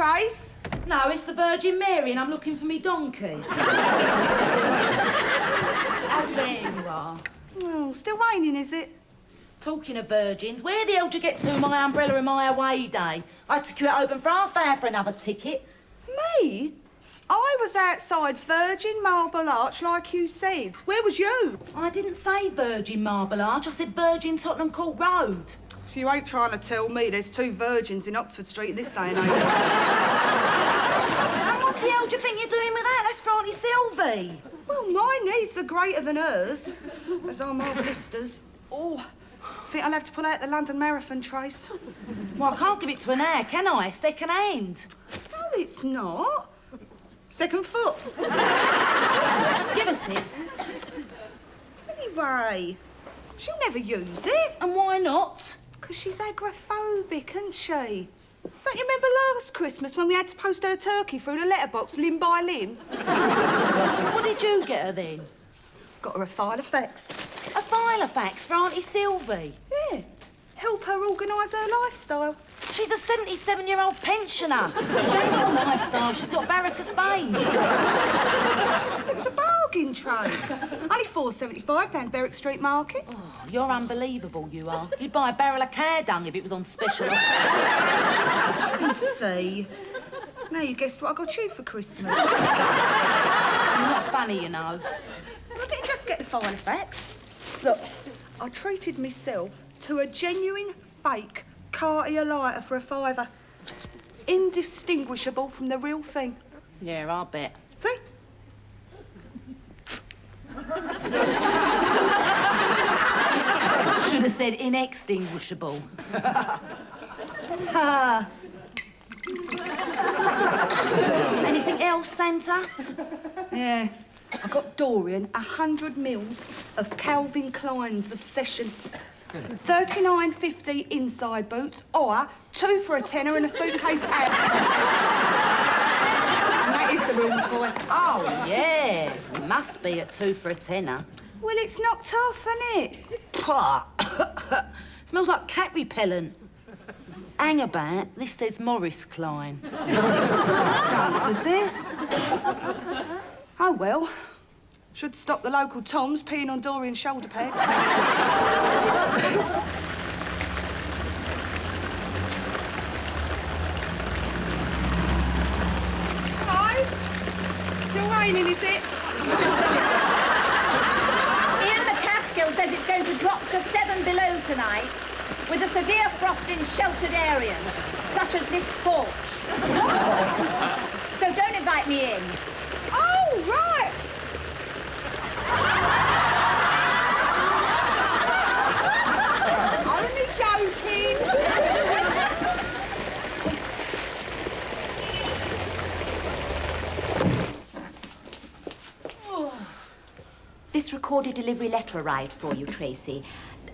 Trace? No, it's the Virgin Mary and I'm looking for me donkey. Oh, there you are. Oh, still raining, is it? Talking of virgins, where the hell did you get to my umbrella in my away day? I had to queue it open for half hour for another ticket. Me? I was outside Virgin Marble Arch like you said. Where was you? I didn't say Virgin Marble Arch, I said Virgin Tottenham Court Road. You ain't trying to tell me there's two virgins in Oxford Street in this day and age. And what the hell do you think you're doing with that? That's for Auntie Sylvie. Well, my needs are greater than hers, as are my blisters. Oh, I think I'll have to pull out the London Marathon, Trace. Well, I can't give it to an air, can I? Second hand. No, it's not. Second foot. Give us it. Anyway, she'll never use it. And why not? Because she's agoraphobic, isn't she? Don't you remember last Christmas when we had to post her turkey through the letterbox limb by limb? What did you get her then? Got her a file of facts. A file of facts for Auntie Sylvie? Yeah. Help her organise her lifestyle. She's a 77-year-old pensioner. She ain't got a lifestyle, she's got varicose veins. It was a bargain, Trace. Only $4.75 down Berwick Street Market. Oh, you're unbelievable, you are. You'd buy a barrel of cow dung if it was on special. Let's see. Now you guessed what I got you for Christmas. You're not funny, you know. I didn't just get the file of facts. Look, I treated myself to a genuine, fake Cartier lighter for a £5. Indistinguishable from the real thing. Yeah, I bet. See? Should have said inextinguishable. Ha! Anything else, Santa? Yeah. I got Dorian 100 mils of Calvin Klein's Obsession. 39.50 inside boots, or 2 for a tenner and a suitcase out. And that is the real McCoy. Oh, yeah. It must be at 2 for a tenner. Well, it's not tough, innit? Smells like cat repellent. Hang about, this says Morris Klein. Does it? Oh, well. Should stop the local Toms peeing on Dorian's shoulder pads. Hi. Still raining, is it? Ian McCaskill says it's going to drop to 7 below tonight, with a severe frost in sheltered areas, such as this porch. So don't invite me in. Oh, right. Only joking. This recorded delivery letter arrived for you, Tracy.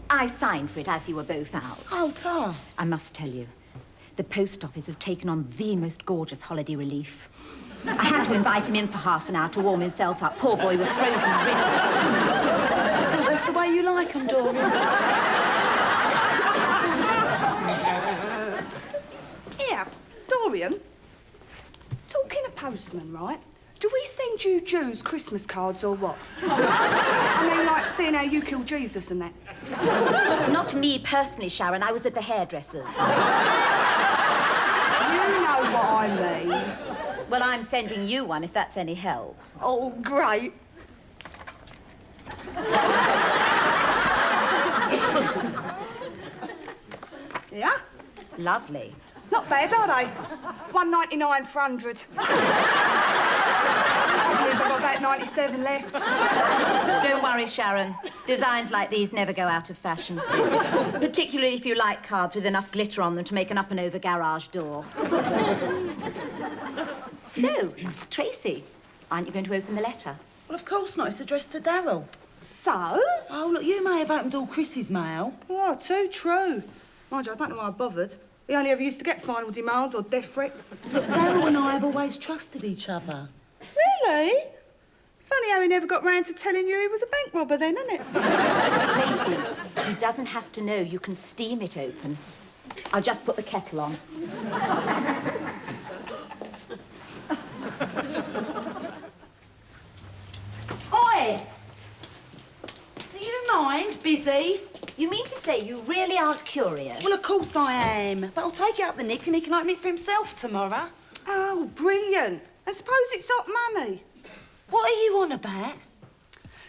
I signed for it as you were both out. Oh, Tar. I must tell you, the post office have taken on the most gorgeous holiday relief. I had to invite him in for half an hour to warm himself up. Poor boy was frozen rigid. That's the way you like 'em, Dorian. Here, Dorian. Talking of postman, right? Do we send you Jews Christmas cards or what? I mean, like seeing how you killed Jesus and that. Not me personally, Sharon. I was at the hairdresser's. You know what I mean. Well, I'm sending you one, if that's any help. Oh, great. Yeah? Lovely. Not bad, are they? $1.99 for 100. I've got about 97 left. Don't worry, Sharon. Designs like these never go out of fashion. Particularly if you like cards with enough glitter on them to make an up-and-over garage door. So, Tracy, aren't you going to open the letter? Well, of course not. It's addressed to Darryl. So? Oh, look, you may have opened all Chris's mail. Oh, too true. Mind you, I don't know why I bothered. He only ever used to get final demands or death threats. Look, Darryl and I have always trusted each other. Really? Funny how he never got round to telling you he was a bank robber then, isn't it? Tracy, he doesn't have to know. You can steam it open. I'll just put the kettle on. Lizzie. You mean to say you really aren't curious? Well, of course I am. But I'll take it up the Nick and he can open it for himself tomorrow. Oh, brilliant. And suppose it's hot money. What are you on about?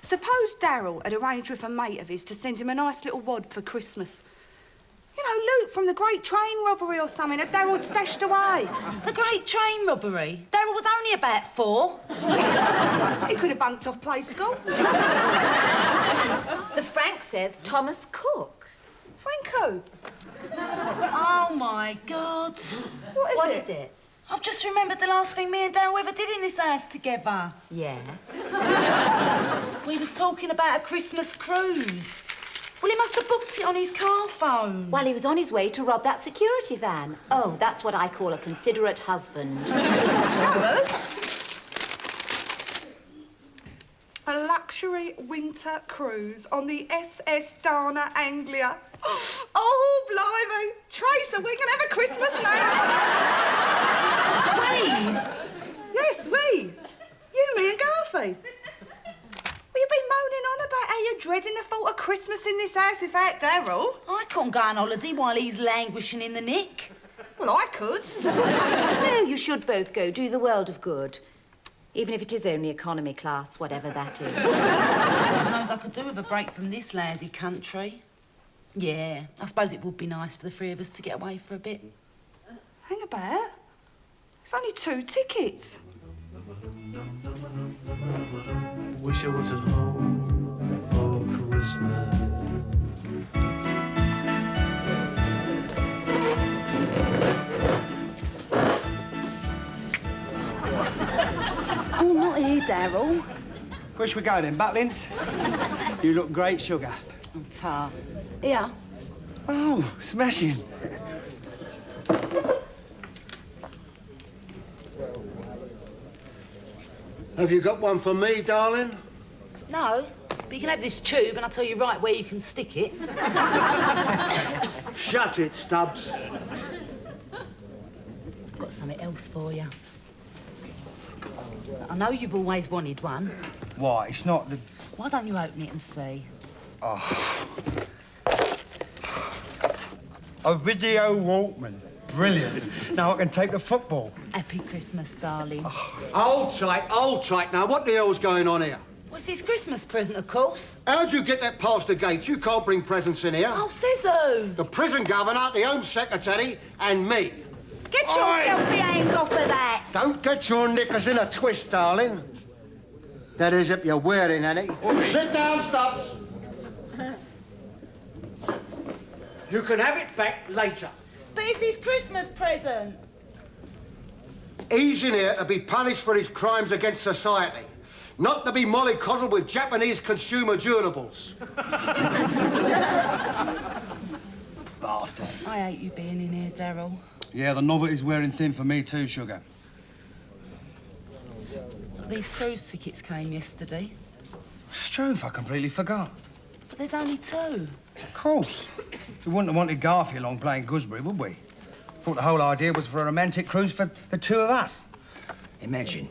Suppose Darryl had arranged with a mate of his to send him a nice little wad for Christmas. You know, loot from the Great Train Robbery or something that Darryl had stashed away. The Great Train Robbery? Darryl was only about 4. He could have bunked off play school. The Frank says Thomas Cook. Franco. Oh, my God. What is it? I've just remembered the last thing me and Darryl ever did in this house together. Yes. We was talking about a Christmas cruise. Well, he must have booked it on his car phone. While he was on his way to rob that security van. Oh, that's what I call a considerate husband. Show us. A luxury winter cruise on the SS Dana Anglia. Oh, blimey. Tracer, we can have a Christmas now. We? Yes, we. You, me and Garfy. Well, you've been moaning on about how you're dreading the thought of Christmas in this house without Darryl. I can't go on holiday while he's languishing in the Nick. Well, I could. No, you should both go. Do the world of good. Even if it is only economy class, whatever that is. God knows I could do with a break from this lousy country. Yeah, I suppose it would be nice for the 3 of us to get away for a bit. Hang about. It's only 2 tickets. Wish I was at home for Christmas. Oh, not here, Darryl. Where should we go then, Butlins? You look great, sugar. Oh, tar. Here. Oh, smashing. Have you got one for me, darling? No, but you can have this tube and I'll tell you right where you can stick it. Shut it, Stubbs. I've got something else for you. I know you've always wanted one. Why? It's not the... Why don't you open it and see? A video Walkman. Brilliant. Now I can take the football. Happy Christmas, darling. Hold tight now. What the hell's going on here? Well, it's his Christmas present, of course. How'd you get that past the gate? You can't bring presents in here. Oh, says who? The prison governor, the Home Secretary, and me. Get your Oi! filthy hands off of that! Don't get your knickers in a twist, darling. That is, if you're wearing any. Sit down, Stubbs. You can have it back later. But it's his Christmas present. He's in here to be punished for his crimes against society, not to be mollycoddled with Japanese consumer durables. Bastard. I hate you being in here, Darryl. Yeah, the novelty's wearing thin for me too, sugar. These cruise tickets came yesterday, Struth, I completely forgot. but there's only 2. Of course. We wouldn't have wanted Garfy along playing gooseberry, would we? Thought the whole idea was for a romantic cruise for the 2 of us. Imagine.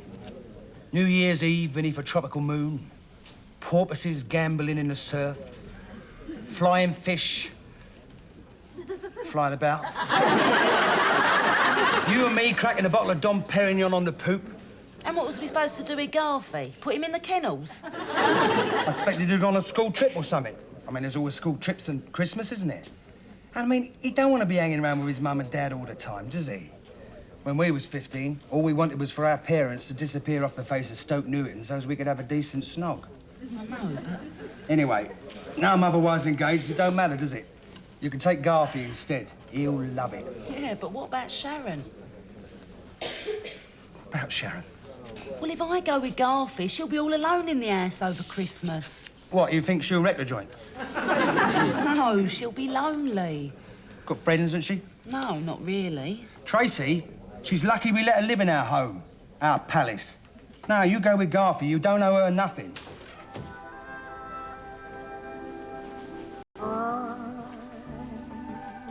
New Year's Eve beneath a tropical moon. Porpoises gambling in the surf. Flying fish. Flying about. You and me cracking a bottle of Dom Perignon on the poop. And what was we supposed to do with Garfy? Put him in the kennels? I expect he did it on a school trip or something. I mean, there's always school trips and Christmas, isn't it? And I mean, he don't want to be hanging around with his mum and dad all the time, does he? When we was 15, all we wanted was for our parents to disappear off the face of Stoke Newton so as we could have a decent snog. I know, but... Anyway, now I'm otherwise engaged, it don't matter, does it? You can take Garfy instead. He'll love it. Yeah, but what about Sharon? About Sharon. Well, if I go with Garfy, she'll be all alone in the house over Christmas. What, you think she'll wreck the joint? No, she'll be lonely. Got friends, hasn't she? No, not really. Tracy, she's lucky we let her live in our home, our palace. Now, you go with Garfy, you don't owe her nothing.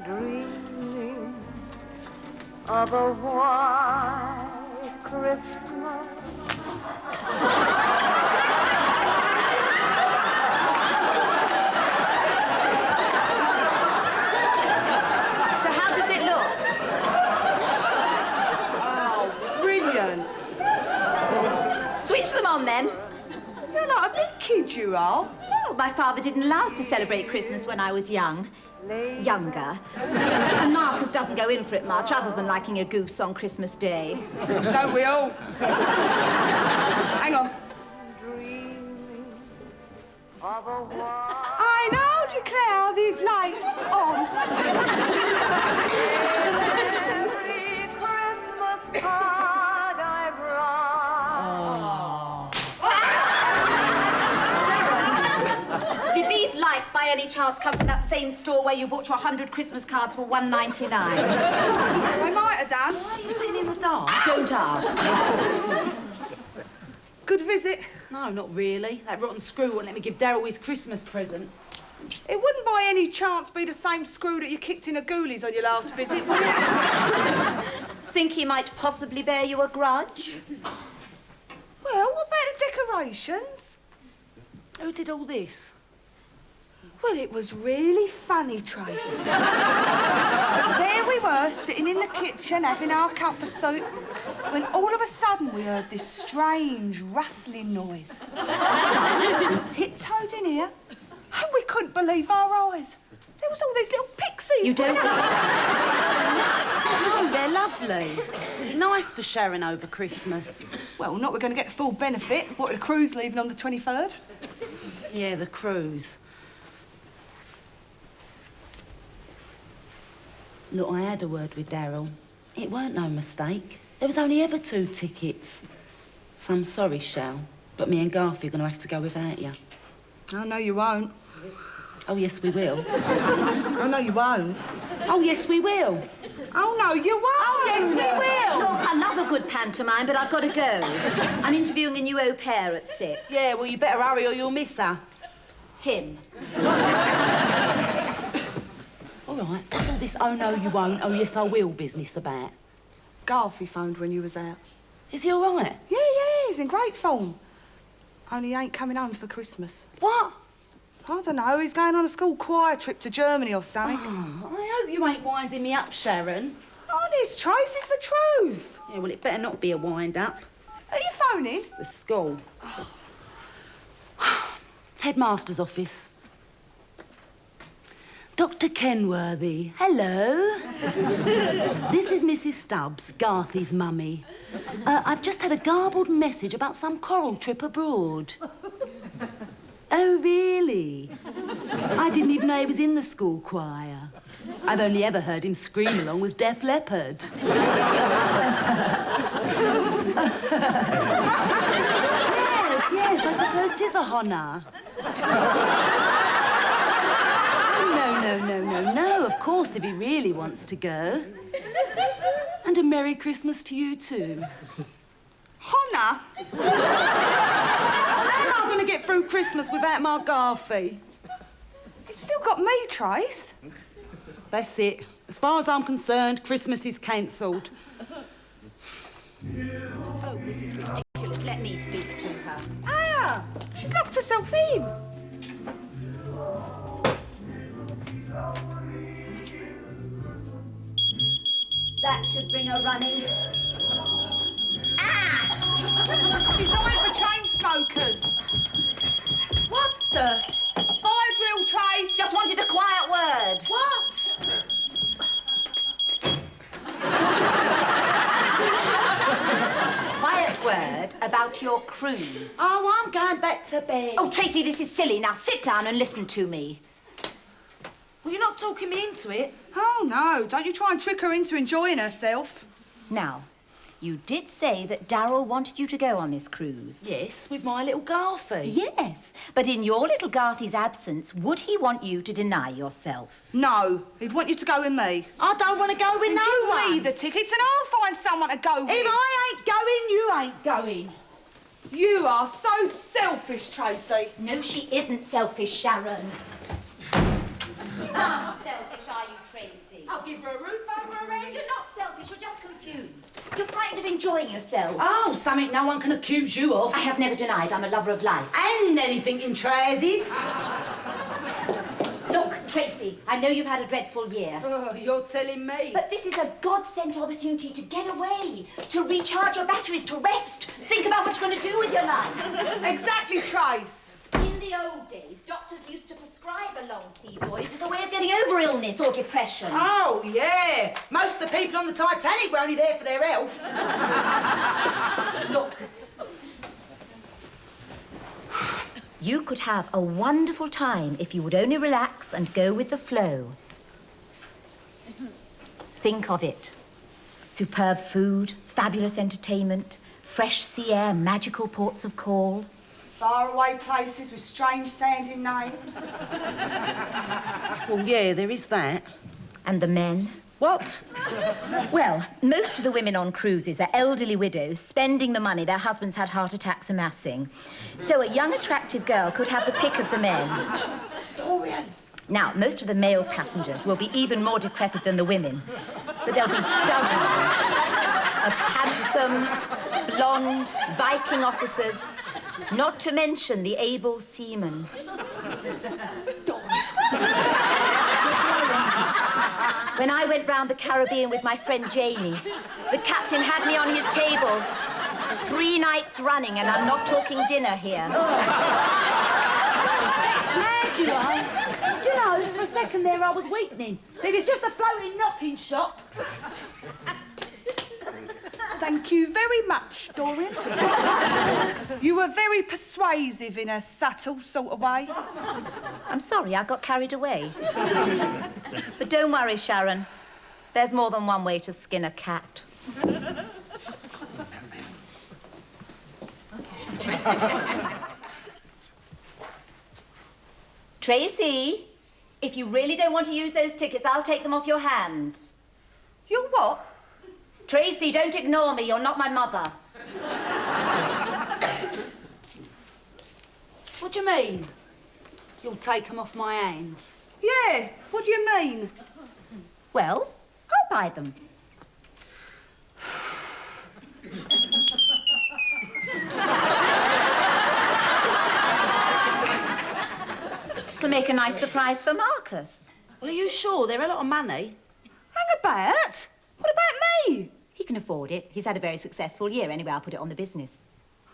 Dreaming of a white Christmas. Switch them on, then. You're not a big kid, you are. Well, my father didn't allow us to celebrate Christmas when I was young. Younger. And Marcus doesn't go in for it much, other than liking a goose on Christmas Day. Don't we all? Hang on. I now declare these lights on. Every Christmas card I brought. Did these lights, by any chance, come from that same store where you bought your 100 Christmas cards for $1.99? I might have done. Why are you sitting in the dark? Don't ask. Good visit. No, not really. That rotten screw wouldn't let me give Daryl his Christmas present. It wouldn't by any chance be the same screw that you kicked in a ghoulies on your last visit, would it? Think he might possibly bear you a grudge? Well, what about the decorations? Who did all this? Well, it was really funny, Trace. There we were, sitting in the kitchen, having our cup of soup, when all of a sudden we heard this strange rustling noise. We tiptoed in here, and we couldn't believe our eyes. There was all these little pixies. You don't know. Oh, they're lovely. It'd be nice for Sharon over Christmas. Well, not we're going to get the full benefit. What, the cruise leaving on the 23rd? Yeah, the cruise. Look, I had a word with Daryl. It weren't no mistake. There was only ever 2 tickets. So I'm sorry, Shell, but me and Garfi are going to have to go without you. Oh, no, you won't. Oh, yes, we will. Oh, no, you won't. Oh, yes, we will. Oh, no, you won't. Oh, yes, we will. Look, I love a good pantomime, but I've got to go. I'm interviewing a new au pair at 6. Yeah, well, you better hurry or you'll miss her. Him. All right, what's all this oh, no, you won't, oh, yes, I will business about? Garfi phoned when you was out. Is he all right? Yeah, he's in great form. Only he ain't coming home for Christmas. What? I don't know, he's going on a school choir trip to Germany or something. Oh, I hope you ain't winding me up, Sharon. Honest, Trace, it's the truth. Yeah, well, it better not be a wind-up. Are you phoning? The school. Headmaster's office. Dr. Kenworthy, hello. This is Mrs. Stubbs, Garthy's mummy. I've just had a garbled message about some choral trip abroad. Oh, really? I didn't even know he was in the school choir. I've only ever heard him scream along with Def Leppard. Yes, I suppose 'tis a honour. No, of course, if he really wants to go. And a Merry Christmas to you, too. Hannah? How am I going to get through Christmas without my Garfi? It's still got me, Trace. That's it. As far as I'm concerned, Christmas is cancelled. Oh, this is ridiculous. Let me speak to her. Ah, she's locked herself in. That should bring her running. It's designed for chain smokers. What the? Fire drill, Trace. Just wanted a quiet word. What? Quiet word about your cruise. Oh, I'm going back to bed. Oh, Tracy, this is silly. Now sit down and listen to me. Well, you're not talking me into it. Oh, no. Don't you try and trick her into enjoying herself. Now, you did say that Darryl wanted you to go on this cruise. Yes, with my little Garfi. Yes, but in your little Garthy's absence, would he want you to deny yourself? No, he'd want you to go with me. I don't want to go with Give no one. me the tickets and I'll find someone to go with. If I ain't going, you ain't going. You are so selfish, Tracy. No, she isn't selfish, Sharon. You're not selfish, are you, Tracy? I'll give her a roof over her head. You're not selfish, you're just confused. You're frightened of enjoying yourself. Oh, something no one can accuse you of. I have never denied I'm a lover of life. And anything in trousers. Look, Tracy, I know you've had a dreadful year. Oh, you're telling me. But this is a God-sent opportunity to get away, to recharge your batteries, to rest. Think about what you're going to do with your life. Exactly, Trace. In the old days, doctors used to prescribe a long sea voyage as a way of getting over illness or depression. Oh, yeah. Most of the people on the Titanic were only there for their health. Look. You could have a wonderful time if you would only relax and go with the flow. Think of it. Superb food, fabulous entertainment, fresh sea air, magical ports of call. Faraway places with strange sounding names. Well, yeah, there is that. And the men? What? Well, most of the women on cruises are elderly widows spending the money their husbands had heart attacks amassing. So a young, attractive girl could have the pick of the men. Dorian. Now, most of the male passengers will be even more decrepit than the women. But there'll be dozens of handsome, blonde Viking officers, not to mention the able seamen. When I went round the Caribbean with my friend Jamie, the captain had me on his table 3 nights running, and I'm not talking dinner here. Mad you are. You know, for a second there I was weakening. It was just a floating knocking shop. Thank you very much, Dorian. You were very persuasive in a subtle sort of way. I'm sorry, I got carried away. But don't worry, Sharon. There's more than one way to skin a cat. Tracy, if you really don't want to use those tickets, I'll take them off your hands. You what? Tracy, don't ignore me. You're not my mother. What do you mean? You'll take them off my hands? Yeah, what do you mean? Well, I'll buy them. It'll make a nice surprise for Marcus. Well, are you sure? They're a lot of money. Hang about. What about me? He can afford it. He's had a very successful year. Anyway, I'll put it on the business.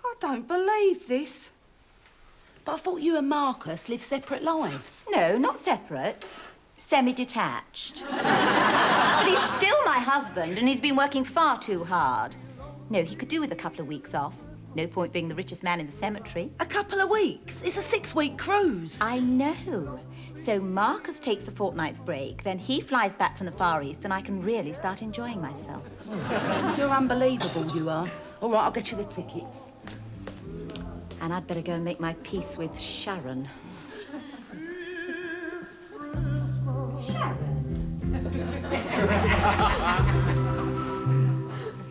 I don't believe this. But I thought you and Marcus live separate lives. No, not separate. Semi-detached. But he's still my husband, and he's been working far too hard. No, he could do with a couple of weeks off. No point being the richest man in the cemetery. A couple of weeks? It's a 6-week cruise. I know. So Marcus takes a fortnight's break, then he flies back from the Far East, and I can really start enjoying myself. You're unbelievable, you are. All right, I'll get you the tickets. And I'd better go and make my peace with Sharon.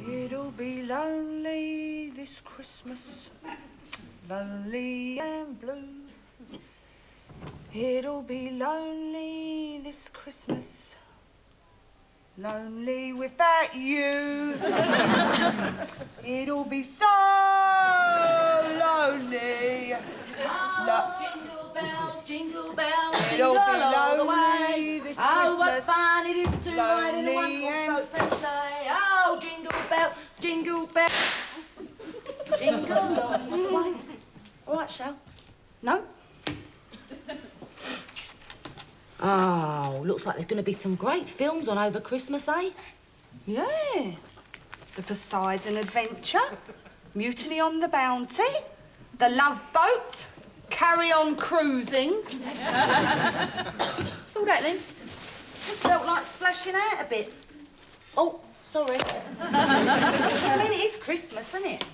It'll be lonely this Christmas, lonely and blue. It'll be lonely this Christmas, lonely without you. It'll be so lonely. Jingle bells, It'll be all the lonely this Oh, what Christmas, fun it is to ride in a lonely wonderful soap sleigh. Oh, jingle bells, jingle all the way. All right, Shell. No? Oh, looks like there's going to be some great films on over Christmas, eh? Yeah. The Poseidon Adventure, Mutiny on the Bounty, The Love Boat, Carry On Cruising. Saw that then? Just felt like splashing out a bit. Oh, sorry. I mean, it is Christmas, isn't it?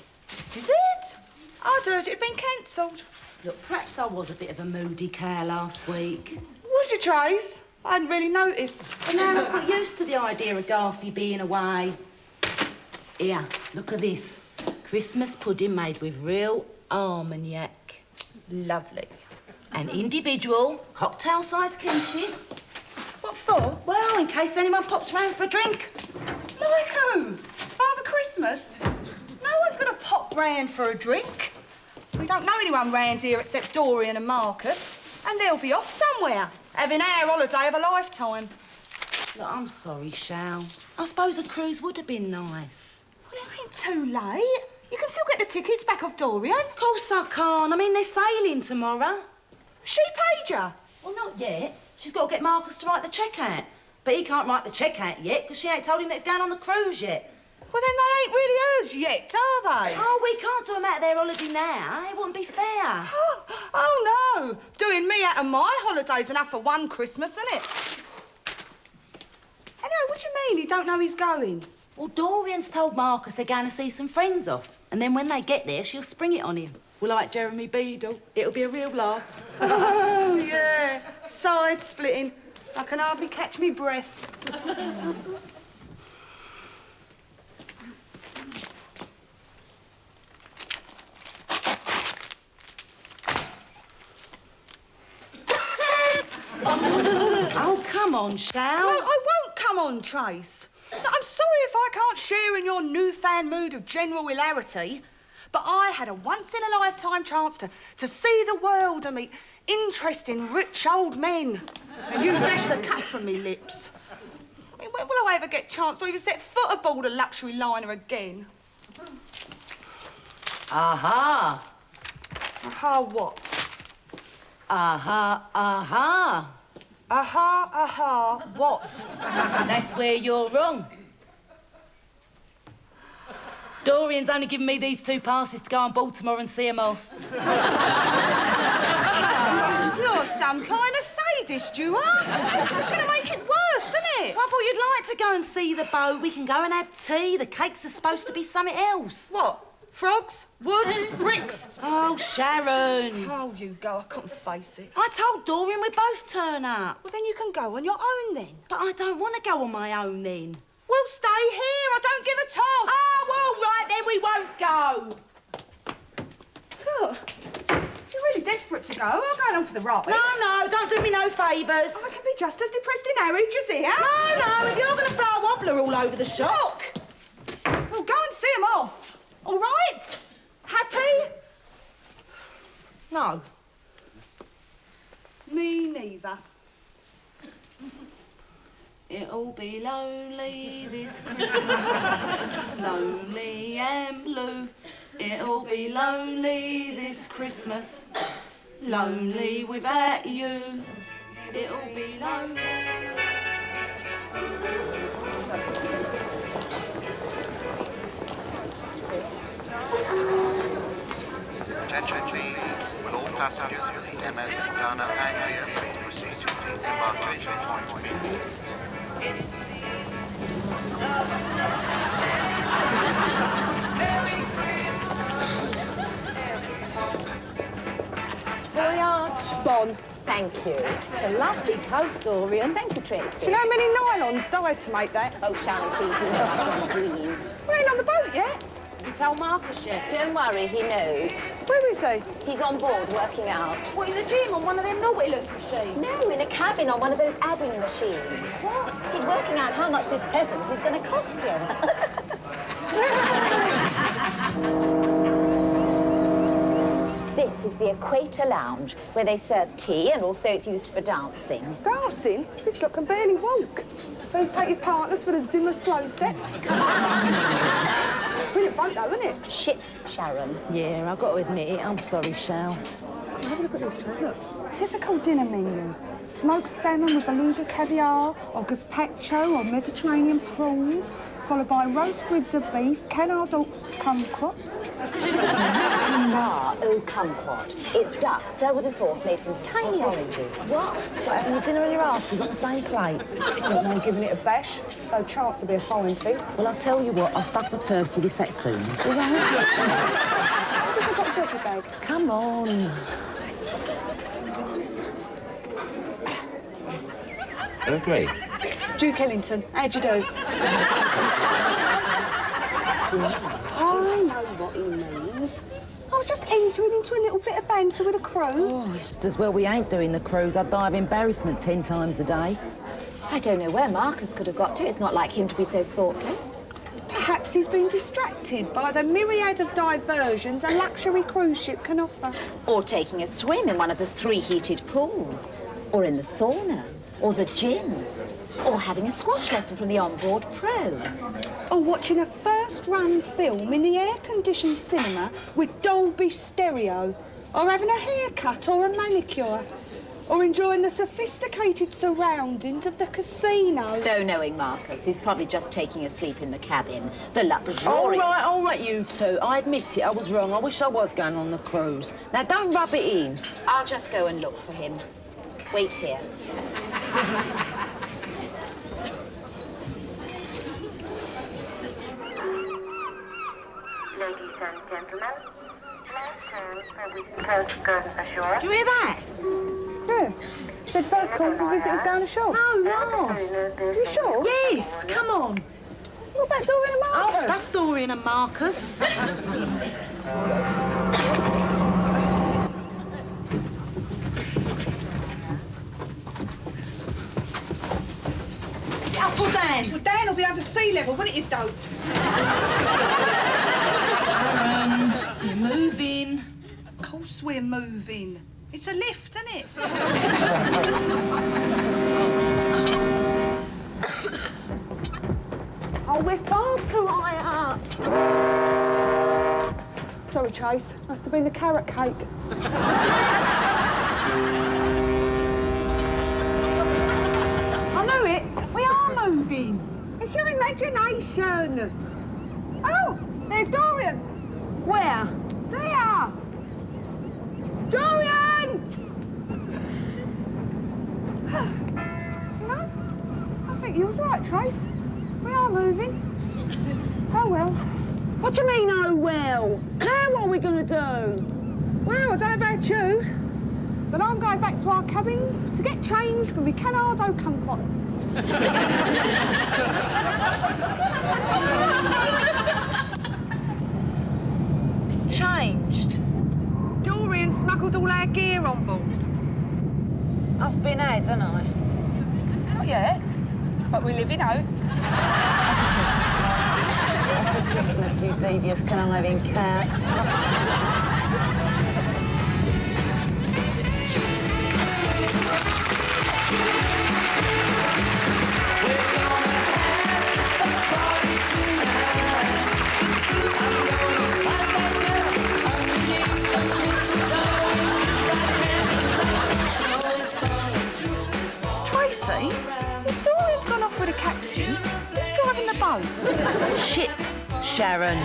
Is it? I'd heard it had been cancelled. Look, perhaps I was a bit of a moody cow last week. Was you, Trace? I hadn't really noticed. But now I'm not used to the idea of Garfy being away. Here, look at this. Christmas pudding made with real Armagnac. Lovely. And individual cocktail-sized quiches. What for? Well, in case anyone pops round for a drink. Like who? Father Christmas? No one's going to pop round for a drink. We don't know anyone round here except Dorian and Marcus, and they'll be off somewhere. Having our holiday of a lifetime. Look, I'm sorry, Shal. I suppose a cruise would have been nice. Well, it ain't too late. You can still get the tickets back off Dorian. Of course I can't. I mean, they're sailing tomorrow. She paid you. Well, not yet. She's got to get Marcus to write the cheque out. But he can't write the cheque out yet because she ain't told him that it's going on the cruise yet. Well, then they ain't really hers yet, are they? Oh, we can't do them out of their holiday now. It wouldn't be fair. Oh, no. Doing me out of my holiday's enough for one Christmas, isn't it? Anyway, what do you mean he don't know he's going? Well, Dorian's told Marcus they're going to see some friends off. And then when they get there, she'll spring it on him. Well, like Jeremy Beadle. It'll be a real laugh. Oh, yeah. Side-splitting. I can hardly catch me breath. Oh, come on, Shal. No, I won't come on, Trace. No, I'm sorry if I can't share in your newfound mood of general hilarity, but I had a once-in-a-lifetime chance to see the world and meet interesting, rich old men. And you dashed the cut from me lips. I mean, when will I ever get a chance to even set foot aboard a luxury liner again? Aha. Aha what? Aha, aha. Aha, aha, what? That's where you're wrong. Dorian's only given me these 2 passes to go on board tomorrow and see him off. You're some kind of sadist, you are. It's going to make it worse, isn't it? I thought you'd like to go and see the boat. We can go and have tea. The cakes are supposed to be something else. What? Frogs? Wood? Bricks? Oh, Sharon. Oh, you go. I can't face it. I told Dorian we'd both turn up. Well, then you can go on your own, then. But I don't want to go on my own, then. We'll stay here. I don't give a toss. Oh, all right, then we won't go. Look, if you're really desperate to go, I'll go along for the ride. No, don't do me no favours. I can be just as depressed in Harwich as here. No, if you're going to throw a wobbler all over the shop. Look! Well, go and see him off. All right? Happy? No. Me neither. It'll be lonely this Christmas, lonely and blue. It'll be lonely this Christmas, lonely without you. It'll be lonely. Attention please. Will all passengers using MS Ghana Anglia please proceed to the embarkation point B. Voyage. Bon, thank you. It's a lovely coat, Dorian. Thank you, Tracy. Do you know how many nylons died to make that? Oh, Sharon, please, you know I don't dream. We ain't on the boat yet. You tell Marcus yet? Don't worry, he knows. Where is he? He's on board working out. What, in the gym on one of them Nautilus machines? No, in a cabin on one of those adding machines. What? He's working out how much this present is going to cost him. This is the Equator Lounge, where they serve tea and also it's used for dancing. Dancing? This lot can barely walk. Those take your partners for the Zimmer slow step. Brilliant boat, though, isn't it? Ship, Sharon. Yeah, I've got to admit it. I'm sorry, Shal. Come on, have a look at this, Trace. Look. Typical dinner menu. Smoked salmon with beluga caviar, or gazpacho, or Mediterranean prawns, followed by roast ribs of beef, canard ducks, kumquat. Au kumquat. It's duck served with a sauce made from tiny oranges. What? It's like having your dinner and your afters on the same plate. Not no giving it a bash. No chance to be a foreign thing. Well, I'll tell you what, I'll stuff the turkey this set soon. All right. I've got a boogie bag. Come on. Okay. Duke Ellington, how'd you do? I know what he means. I was just entering into a little bit of banter with a crew. Oh, it's just as well we ain't doing the cruise. I'd die of embarrassment 10 times a day. I don't know where Marcus could have got to. It's not like him to be so thoughtless. Perhaps he's been distracted by the myriad of diversions a luxury cruise ship can offer. Or taking a swim in one of the 3 heated pools. or in the sauna, or the gym, or having a squash lesson from the onboard pro. Or watching a first-run film in the air-conditioned cinema with Dolby stereo. Or having a haircut or a manicure. Or enjoying the sophisticated surroundings of the casino. Though knowing Marcus, he's probably just taking a sleep in the cabin. The luxurious... All right, you two. I admit it, I was wrong. I wish I was going on the cruise. Now, don't rub it in. I'll just go and look for him. Wait here. Ladies and gentlemen, last turn for visitors going ashore. Do you hear that? Yeah. Said first call for visitors going ashore. No, last. Are you sure? Yes, come on. What about Dorian and Oh, Marcus? stuff Dorian and Marcus. Is it up or down? Well, Dan will be under sea level, wouldn't it, dope? You're moving. Of course we're moving. It's a lift, isn't it? Oh, we're far too high up. Sorry, Chase. Must have been the carrot cake. I know it. We are moving. It's your imagination. Oh, there's Dorian. Where? There. Dorian! You know, I think you was right, Trace. We are moving. Oh, well. What do you mean, oh, well? Now what are we going to do? Well, I don't know about you, but I'm going back to our cabin to get changed for my Canardo kumquats. Changed. Dorian smuggled all our gear on board. I've been had, haven't I? Not yet, but we live in hope. Happy Christmas, you devious conniving cat. Tracy, if Dorian's gone off with the captain, who's driving the boat? Ship, Sharon.